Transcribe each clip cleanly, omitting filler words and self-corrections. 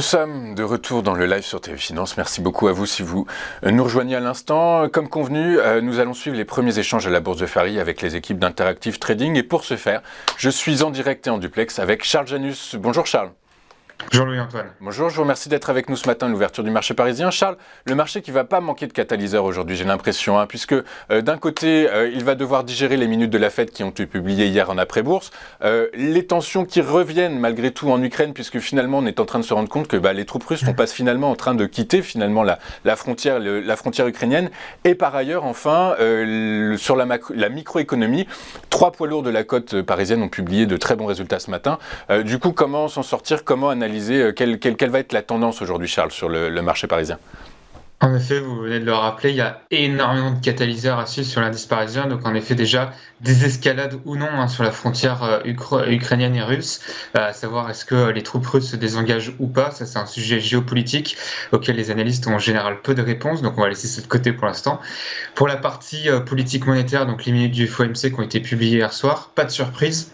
sommes de retour dans le live sur TV Finance. Merci beaucoup à vous si vous nous rejoignez à l'instant. Comme convenu, nous allons suivre les premiers échanges à la Bourse de Paris avec les équipes d'Interactive Trading. Et pour ce faire, je suis en direct et en duplex avec Charles Janus. Bonjour Charles. Bonjour Louis-Antoine. Bonjour, je vous remercie d'être avec nous ce matin à l'ouverture du marché parisien. Charles, le marché qui ne va pas manquer de catalyseurs aujourd'hui, j'ai l'impression, puisque d'un côté, il va devoir digérer les minutes de la Fed qui ont été publiées hier en après-bourse, les tensions qui reviennent malgré tout en Ukraine, puisque finalement on est en train de se rendre compte que les troupes russes sont pas finalement en train de quitter finalement la frontière ukrainienne, et par ailleurs, enfin, sur la microéconomie, 3 poids lourds de la cote parisienne ont publié de très bons résultats ce matin. Du coup, comment s'en sortir, comment analyser quelle va être la tendance aujourd'hui, Charles, sur le marché parisien? En effet, vous venez de le rappeler, il y a énormément de catalyseurs à suivre sur l'indice parisien. Donc en effet, déjà, des escalades ou non sur la frontière ukrainienne et russe, à savoir est-ce que les troupes russes se désengagent ou pas. Ça, c'est un sujet géopolitique auquel les analystes ont en général peu de réponses. Donc on va laisser ça de côté pour l'instant. Pour la partie politique monétaire, donc les minutes du FOMC qui ont été publiées hier soir, pas de surprise.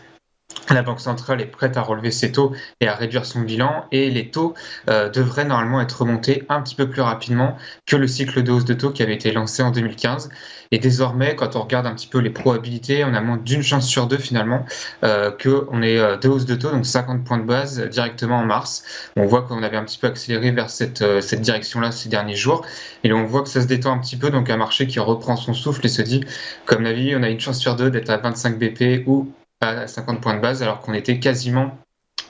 La Banque centrale est prête à relever ses taux et à réduire son bilan, et les taux devraient normalement être remontés un petit peu plus rapidement que le cycle de hausse de taux qui avait été lancé en 2015. Et désormais, quand on regarde un petit peu les probabilités, on a moins d'une chance sur deux finalement qu'on ait deux hausses de taux, donc 50 points de base directement en mars. On voit qu'on avait un petit peu accéléré vers cette direction-là ces derniers jours, et on voit que ça se détend un petit peu, donc un marché qui reprend son souffle et se dit, comme avis, on a une chance sur deux d'être à 25 BP ou à 50 points de base, alors qu'on était quasiment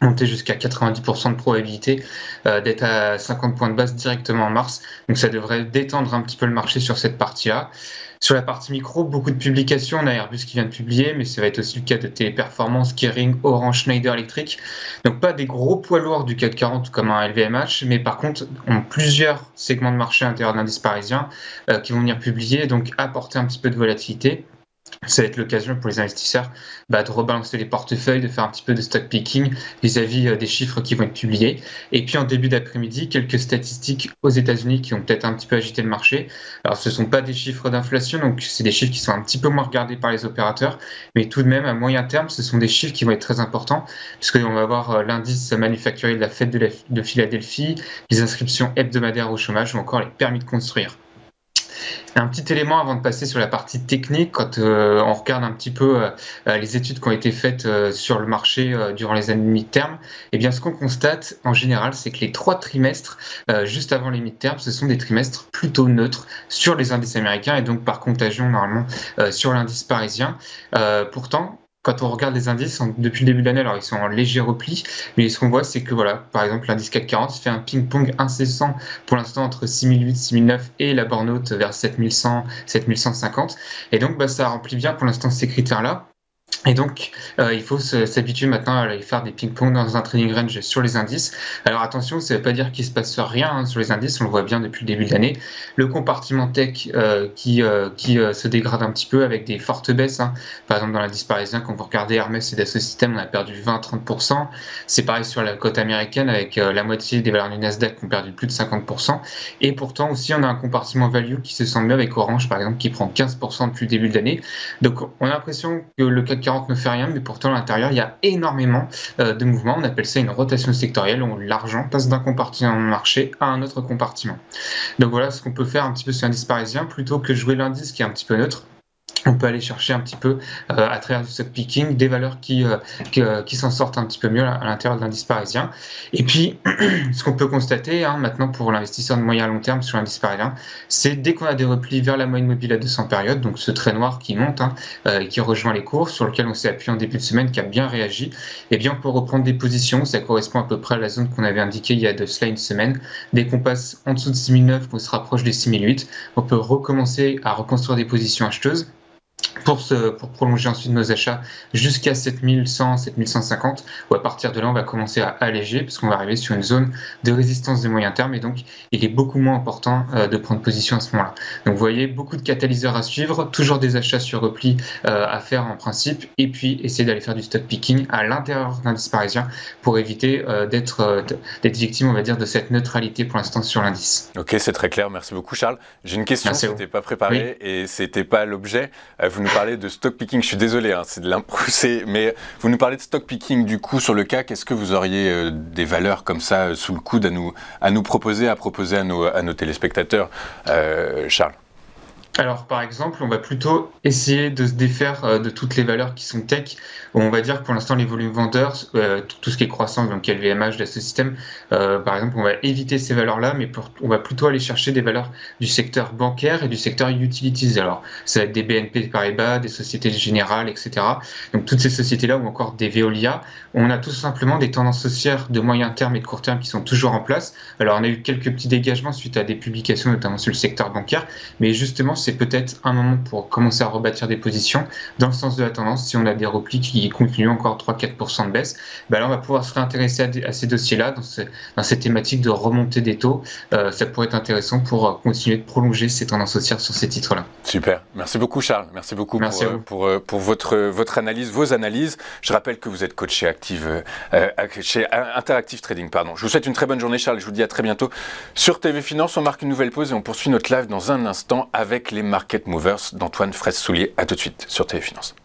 monté jusqu'à 90% de probabilité d'être à 50 points de base directement en mars. Donc ça devrait détendre un petit peu le marché sur cette partie-là. Sur la partie micro, beaucoup de publications. On a Airbus qui vient de publier, mais ça va être aussi le cas de Téléperformance, Kering, Orange, Schneider Electric. Donc pas des gros poids lourds du CAC 40 comme un LVMH, mais par contre, on a plusieurs segments de marché à l'intérieur de l'indice parisien qui vont venir publier, donc apporter un petit peu de volatilité. Ça va être l'occasion pour les investisseurs de rebalancer les portefeuilles, de faire un petit peu de stock picking vis-à-vis des chiffres qui vont être publiés. Et puis en début d'après-midi, quelques statistiques aux États-Unis qui ont peut-être un petit peu agité le marché. Alors ce ne sont pas des chiffres d'inflation, donc c'est des chiffres qui sont un petit peu moins regardés par les opérateurs, mais tout de même à moyen terme, ce sont des chiffres qui vont être très importants, puisqu'on va avoir l'indice manufacturier de la Fed de Philadelphie, les inscriptions hebdomadaires au chômage ou encore les permis de construire. Un petit élément avant de passer sur la partie technique, quand on regarde un petit peu les études qui ont été faites sur le marché durant les années mid-term, eh bien ce qu'on constate en général, c'est que les 3 trimestres juste avant les mid-term, ce sont des trimestres plutôt neutres sur les indices américains et donc par contagion normalement sur l'indice parisien. Pourtant, quand on regarde les indices, depuis le début de l'année, alors ils sont en léger repli, mais ce qu'on voit, c'est que par exemple, l'indice CAC 40 fait un ping-pong incessant pour l'instant entre 6008, 6009 et la borne haute vers 7100, 7150. Et donc, ça remplit bien pour l'instant ces critères-là. Et donc, il faut s'habituer maintenant à aller faire des ping-pong dans un trading range sur les indices. Alors attention, ça ne veut pas dire qu'il ne se passe rien sur les indices, on le voit bien depuis le début de l'année. Le compartiment tech qui se dégrade un petit peu avec des fortes baisses. Par exemple, dans l'indice parisien, quand vous regardez Hermès et Dassault Systèmes, on a perdu 20-30%. C'est pareil sur la cote américaine avec la moitié des valeurs du Nasdaq qui ont perdu plus de 50%. Et pourtant aussi, on a un compartiment value qui se sent mieux avec Orange, par exemple, qui prend 15% depuis le début de l'année. Donc, on a l'impression que le CAC 40 ne fait rien, mais pourtant à l'intérieur il y a énormément de mouvements. On appelle ça une rotation sectorielle où l'argent passe d'un compartiment de marché à un autre compartiment. Donc voilà ce qu'on peut faire un petit peu sur l'indice parisien, plutôt que jouer l'indice qui est un petit peu neutre. On peut aller chercher un petit peu à travers du stock picking des valeurs qui s'en sortent un petit peu mieux à l'intérieur de l'indice parisien. Et puis, ce qu'on peut constater maintenant pour l'investisseur de moyen à long terme sur l'indice parisien, c'est dès qu'on a des replis vers la moyenne mobile à 200 périodes, donc ce trait noir qui monte et qui rejoint les cours, sur lequel on s'est appuyé en début de semaine, qui a bien réagi, eh bien on peut reprendre des positions. Ça correspond à peu près à la zone qu'on avait indiquée il y a de cela une semaine. Dès qu'on passe en dessous de 6009, qu'on se rapproche des 6008, on peut recommencer à reconstruire des positions acheteuses pour prolonger ensuite nos achats jusqu'à 7100, 7150, où à partir de là, on va commencer à alléger, puisqu'on va arriver sur une zone de résistance de moyen terme, et donc il est beaucoup moins important de prendre position à ce moment-là. Donc vous voyez, beaucoup de catalyseurs à suivre, toujours des achats sur repli à faire en principe, et puis essayer d'aller faire du stock picking à l'intérieur d'un indice parisien pour éviter d'être victime, on va dire, de cette neutralité pour l'instant sur l'indice. Ok, c'est très clair, merci beaucoup Charles. J'ai une question, Merci c'était pas préparé et c'était pas l'objet. vous nous parlez de stock picking. Je suis désolé, hein, c'est de l'impro, mais vous nous parlez de stock picking du coup sur le CAC. Est-ce que vous auriez des valeurs comme ça sous le coude à nous proposer, à nos téléspectateurs, Charles? Alors, par exemple, on va plutôt essayer de se défaire de toutes les valeurs qui sont tech. On va dire que pour l'instant, les volumes vendeurs, tout ce qui est croissance, donc LVMH, Dassault par exemple, on va éviter ces valeurs-là, mais on va plutôt aller chercher des valeurs du secteur bancaire et du secteur utilities. Alors, ça va être des BNP Paribas, des Sociétés Générales, etc. Donc, toutes ces sociétés-là ou encore des Veolia. On a tout simplement des tendances haussières de moyen terme et de court terme qui sont toujours en place. Alors, on a eu quelques petits dégagements suite à des publications, notamment sur le secteur bancaire, mais justement, c'est peut-être un moment pour commencer à rebâtir des positions dans le sens de la tendance. Si on a des replis qui continuent encore 3-4% de baisse, là on va pouvoir se réintéresser à ces dossiers-là, dans cette thématique de remontée des taux. Ça pourrait être intéressant pour continuer de prolonger ces tendances haussières sur ces titres-là. Super. Merci beaucoup Charles. Merci beaucoup pour votre analyse, vos analyses. Je rappelle que vous êtes coach chez Interactive Trading. Pardon. Je vous souhaite une très bonne journée Charles. Je vous dis à très bientôt sur TV Finance. On marque une nouvelle pause et on poursuit notre live dans un instant avec les Market Movers d'Antoine Fraisse-Soulier. À tout de suite sur TV Finance.